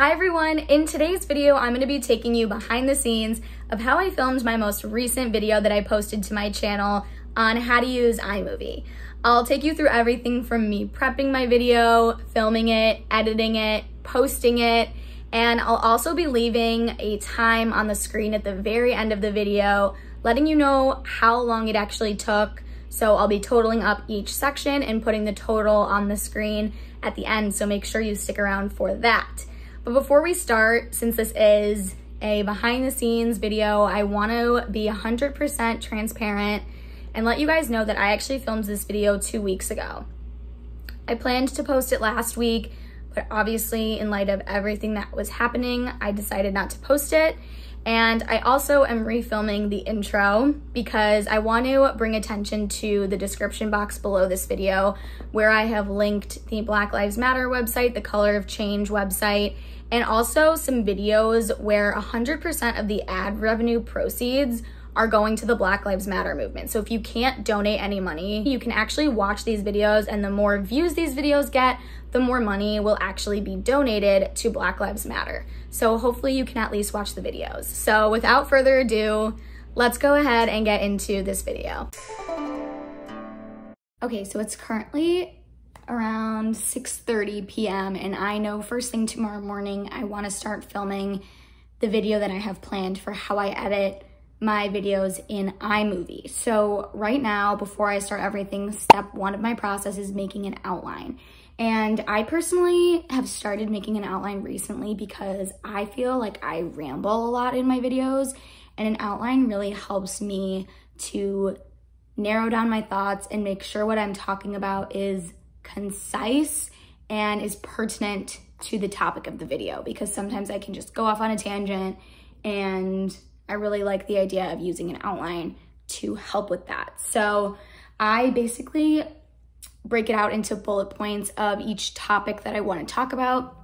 Hi everyone, in today's video, I'm gonna be taking you behind the scenes of how I filmed my most recent video that I posted to my channel on how to use iMovie. I'll take you through everything from me prepping my video, filming it, editing it, posting it, and I'll also be leaving a time on the screen at the very end of the video, letting you know how long it actually took. So I'll be totaling up each section and putting the total on the screen at the end, so make sure you stick around for that. But before we start, since this is a behind the scenes video, I want to be 100% transparent and let you guys know that I actually filmed this video 2 weeks ago. I planned to post it last week, but obviously in light of everything that was happening, I decided not to post it. And I also am refilming the intro because I want to bring attention to the description box below this video, where I have linked the Black Lives Matter website, the Color of Change website, and also some videos where 100% of the ad revenue proceeds are going to the Black Lives Matter movement. So if you can't donate any money, you can actually watch these videos, and the more views these videos get, the more money will actually be donated to Black Lives Matter. So hopefully you can at least watch the videos. So without further ado, let's go ahead and get into this video. Okay, so it's currently around 6:30 p.m. and I know first thing tomorrow morning, I want to start filming the video that I have planned for how I edit my videos in iMovie. So right now, before I start everything, step one of my process is making an outline. And I personally have started making an outline recently because I feel like I ramble a lot in my videos, and an outline really helps me to narrow down my thoughts and make sure what I'm talking about is concise and is pertinent to the topic of the video, because sometimes I can just go off on a tangent, and I really like the idea of using an outline to help with that. So I basically break it out into bullet points of each topic that I want to talk about.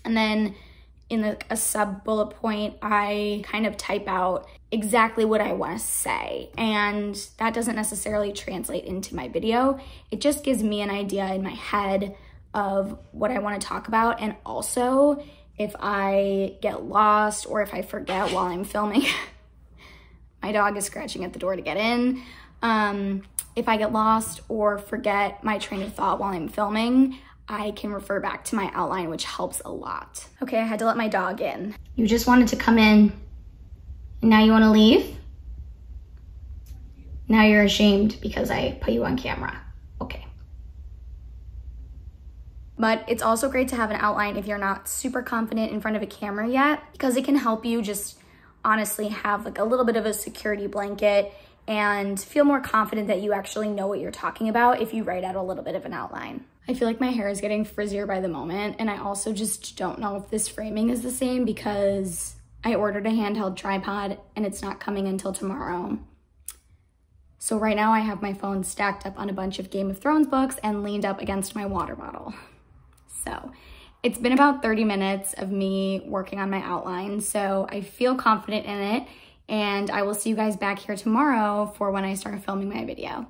And then in a sub bullet point, I kind of type out exactly what I want to say. And that doesn't necessarily translate into my video. It just gives me an idea in my head of what I want to talk about. And also, if I get lost or if I forget while I'm filming, my dog is scratching at the door to get in. If I get lost or forget my train of thought while I'm filming, I can refer back to my outline, which helps a lot. Okay, I had to let my dog in. You just wanted to come in, and now you want to leave? Now you're ashamed because I put you on camera. Okay. But it's also great to have an outline if you're not super confident in front of a camera yet, because it can help you just honestly have like a little bit of a security blanket and feel more confident that you actually know what you're talking about if you write out a little bit of an outline. I feel like my hair is getting frizzier by the moment, and I also just don't know if this framing is the same because I ordered a handheld tripod and it's not coming until tomorrow. So right now I have my phone stacked up on a bunch of Game of Thrones books and leaned up against my water bottle. So it's been about 30 minutes of me working on my outline, so I feel confident in it, and I will see you guys back here tomorrow for when I start filming my video.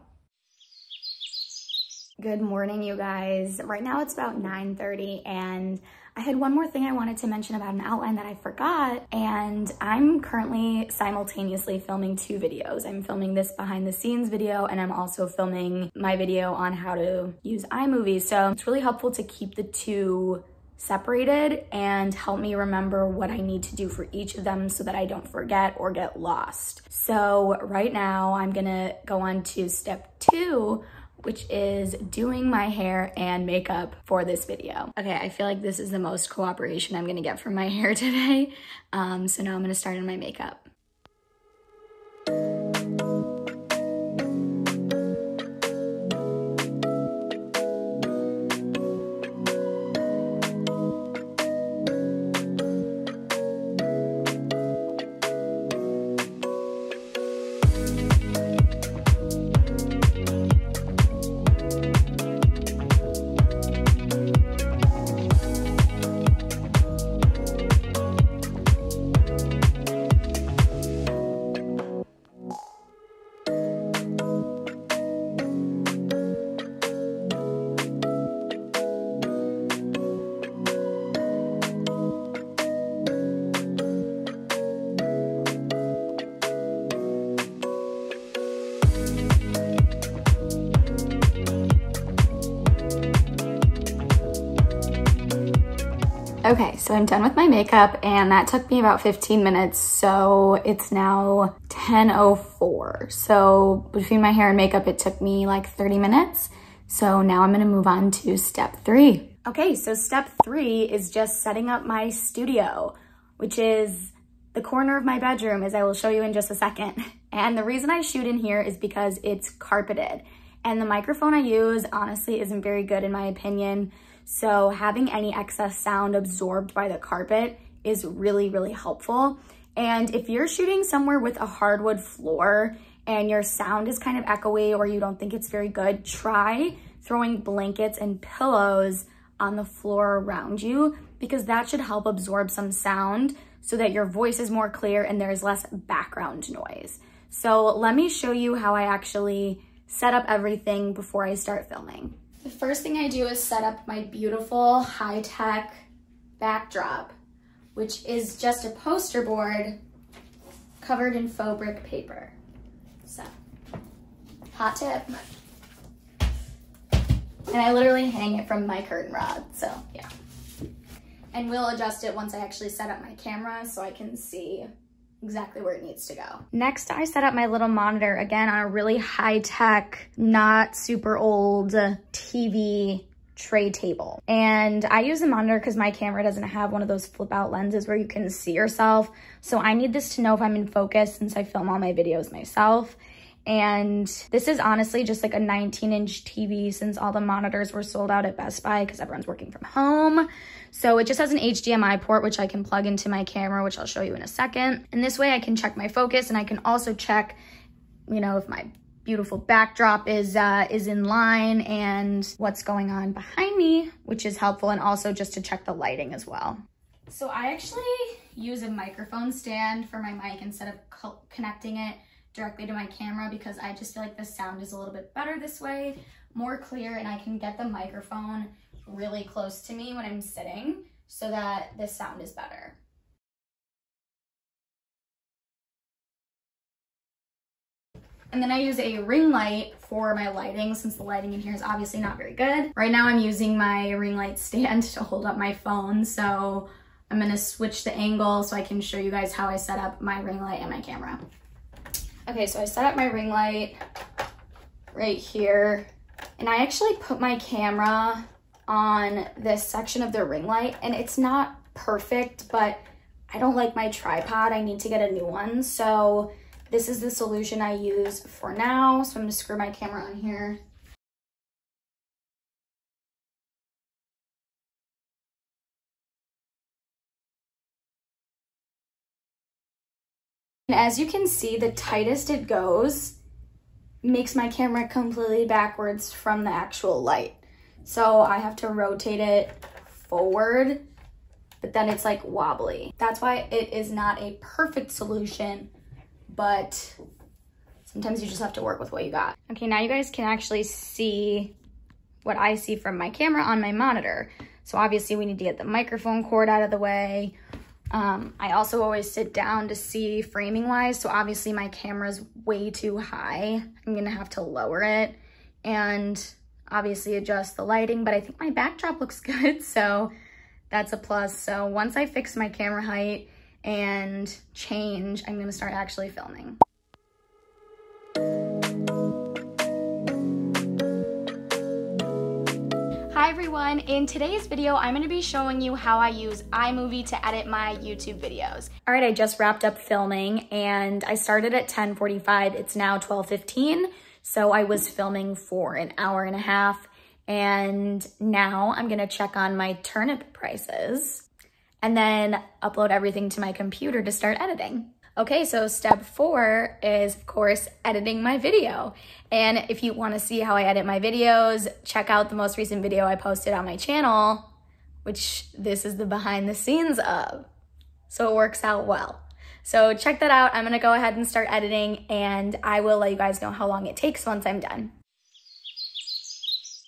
Good morning, you guys. Right now it's about 9:30, and I had one more thing I wanted to mention about an outline that I forgot, and I'm currently simultaneously filming 2 videos. I'm filming this behind the scenes video, and I'm also filming my video on how to use iMovie. So it's really helpful to keep the 2 separated and help me remember what I need to do for each of them so that I don't forget or get lost. So right now I'm gonna go on to step 2, which is doing my hair and makeup for this video. Okay, I feel like this is the most cooperation I'm gonna get from my hair today. So now I'm gonna start on my makeup. Okay, so I'm done with my makeup and that took me about 15 minutes. So it's now 10:04. So between my hair and makeup, it took me like 30 minutes. So now I'm gonna move on to step 3. Okay, so step 3 is just setting up my studio, which is the corner of my bedroom, as I will show you in just a second. And the reason I shoot in here is because it's carpeted. And the microphone I use honestly isn't very good in my opinion. So having any excess sound absorbed by the carpet is really, really helpful. And if you're shooting somewhere with a hardwood floor and your sound is kind of echoey or you don't think it's very good, try throwing blankets and pillows on the floor around you, because that should help absorb some sound so that your voice is more clear and there's less background noise. So let me show you how I actually set up everything before I start filming. The first thing I do is set up my beautiful high-tech backdrop, which is just a poster board covered in faux brick paper. So, hot tip. And I literally hang it from my curtain rod, so yeah. And we'll adjust it once I actually set up my camera so I can see exactly where it needs to go. Next, I set up my little monitor, again, on a really high-tech, not super old TV tray table. And I use a monitor because my camera doesn't have one of those flip-out lenses where you can see yourself. So I need this to know if I'm in focus since I film all my videos myself. And this is honestly just like a 19-inch TV since all the monitors were sold out at Best Buy because everyone's working from home. So it just has an HDMI port, which I can plug into my camera, which I'll show you in a second. And this way I can check my focus and I can also check, you know, if my beautiful backdrop is in line and what's going on behind me, which is helpful, and also just to check the lighting as well. So I actually use a microphone stand for my mic instead of connecting it directly to my camera because I just feel like the sound is a little bit better this way, more clear, and I can get the microphone really close to me when I'm sitting so that the sound is better. And then I use a ring light for my lighting since the lighting in here is obviously not very good. Right now I'm using my ring light stand to hold up my phone, so I'm gonna switch the angle so I can show you guys how I set up my ring light and my camera. Okay, so I set up my ring light right here, and I actually put my camera on this section of the ring light, and it's not perfect, but I don't like my tripod. I need to get a new one, so this is the solution I use for now. So I'm gonna screw my camera on here. And as you can see, the tightest it goes makes my camera completely backwards from the actual light. So I have to rotate it forward, but then it's like wobbly. That's why it is not a perfect solution, but sometimes you just have to work with what you got. Okay, now you guys can actually see what I see from my camera on my monitor. So obviously we need to get the microphone cord out of the way. I also always sit down to see framing wise. So obviously my camera's way too high. I'm gonna have to lower it and obviously adjust the lighting, but I think my backdrop looks good, so that's a plus. So once I fix my camera height and change, I'm gonna start actually filming. Hi everyone, in today's video, I'm gonna be showing you how I use iMovie to edit my YouTube videos. All right, I just wrapped up filming and I started at 10:45. It's now 12:15. So I was filming for an hour and a half, and now I'm gonna check on my turnip prices and then upload everything to my computer to start editing. Okay, so step 4 is, of course, editing my video. And if you wanna see how I edit my videos, check out the most recent video I posted on my channel, which this is the behind the scenes of. So it works out well. So check that out. I'm gonna go ahead and start editing, and I will let you guys know how long it takes once I'm done.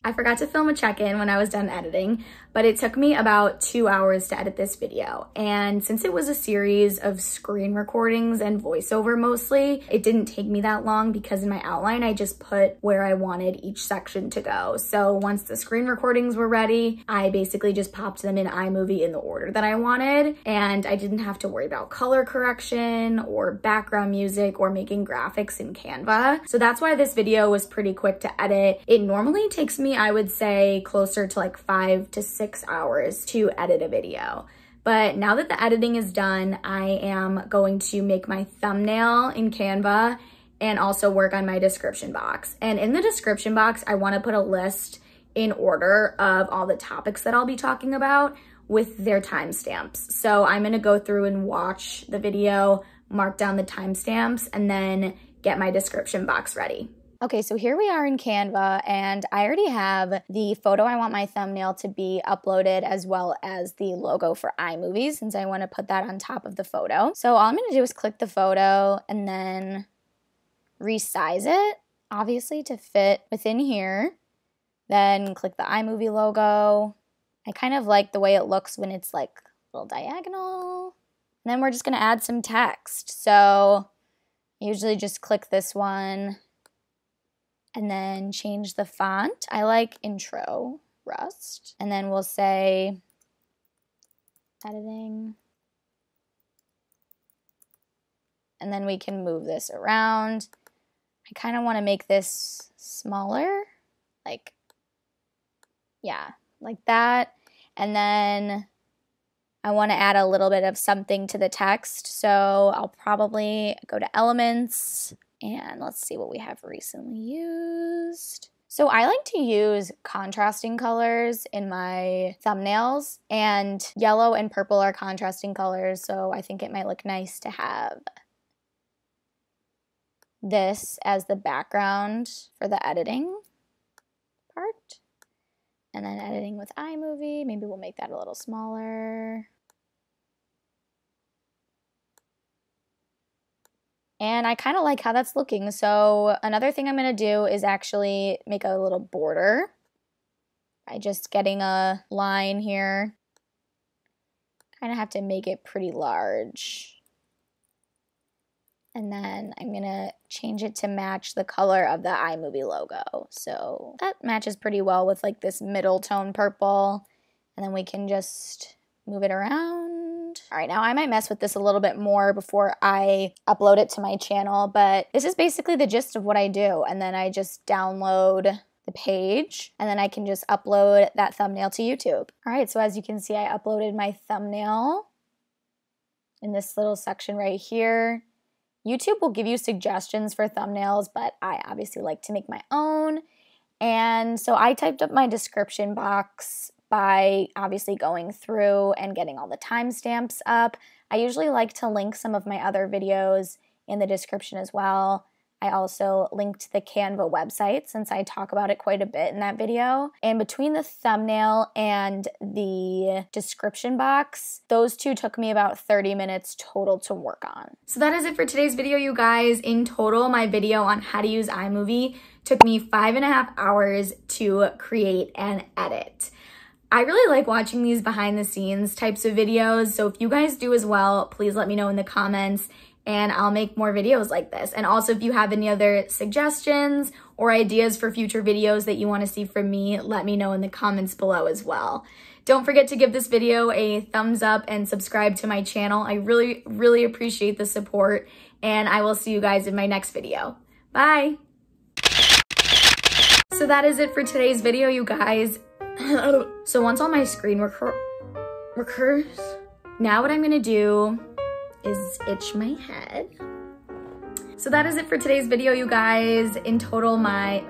I forgot to film a check-in when I was done editing, but it took me about 2 hours to edit this video. And since it was a series of screen recordings and voiceover mostly, it didn't take me that long because in my outline, I just put where I wanted each section to go. So once the screen recordings were ready, I basically just popped them in iMovie in the order that I wanted. And I didn't have to worry about color correction or background music or making graphics in Canva. So that's why this video was pretty quick to edit. It normally takes me, I would say, closer to like 5 to 6 hours to edit a video. But now that the editing is done, I am going to make my thumbnail in Canva and also work on my description box. And in the description box, I want to put a list in order of all the topics that I'll be talking about with their timestamps. So I'm going to go through and watch the video, mark down the timestamps, and then get my description box ready. Okay, so here we are in Canva, and I already have the photo I want my thumbnail to be uploaded, as well as the logo for iMovie, since I want to put that on top of the photo. So all I'm going to do is click the photo and then resize it, obviously, to fit within here. Then click the iMovie logo. I kind of like the way it looks when it's like a little diagonal. And then we're just going to add some text. So I usually just click this one and then change the font. I like Intro Rust. And then we'll say editing. And then we can move this around. I kind of want to make this smaller, like, yeah, like that. And then I want to add a little bit of something to the text. So I'll probably go to Elements, and let's see what we have recently used. So I like to use contrasting colors in my thumbnails, and yellow and purple are contrasting colors, so I think it might look nice to have this as the background for the editing part. And then editing with iMovie, maybe we'll make that a little smaller. And I kind of like how that's looking. So another thing I'm going to do is actually make a little border by just getting a line here. Kind of have to make it pretty large. And then I'm going to change it to match the color of the iMovie logo. So that matches pretty well with like this middle tone purple. And then we can just move it around. All right, now I might mess with this a little bit more before I upload it to my channel, but this is basically the gist of what I do. And then I just download the page, and then I can just upload that thumbnail to YouTube. All right, so as you can see, I uploaded my thumbnail in this little section right here. YouTube will give you suggestions for thumbnails, but I obviously like to make my own. And so I typed up my description box by obviously going through and getting all the timestamps up. I usually like to link some of my other videos in the description as well. I also linked the Canva website since I talk about it quite a bit in that video. And between the thumbnail and the description box, those two took me about 30 minutes total to work on. So that is it for today's video, you guys. In total, my video on how to use iMovie took me 5.5 hours to create and edit. I really like watching these behind the scenes types of videos. So if you guys do as well, please let me know in the comments, and I'll make more videos like this. And also, if you have any other suggestions or ideas for future videos that you want to see from me, let me know in the comments below as well. Don't forget to give this video a thumbs up and subscribe to my channel. I really, really appreciate the support, and I will see you guys in my next video. Bye! So that is it for today's video, you guys. So once all my screen recurs, now what I'm gonna do is itch my head. So that is it for today's video, you guys. In total, my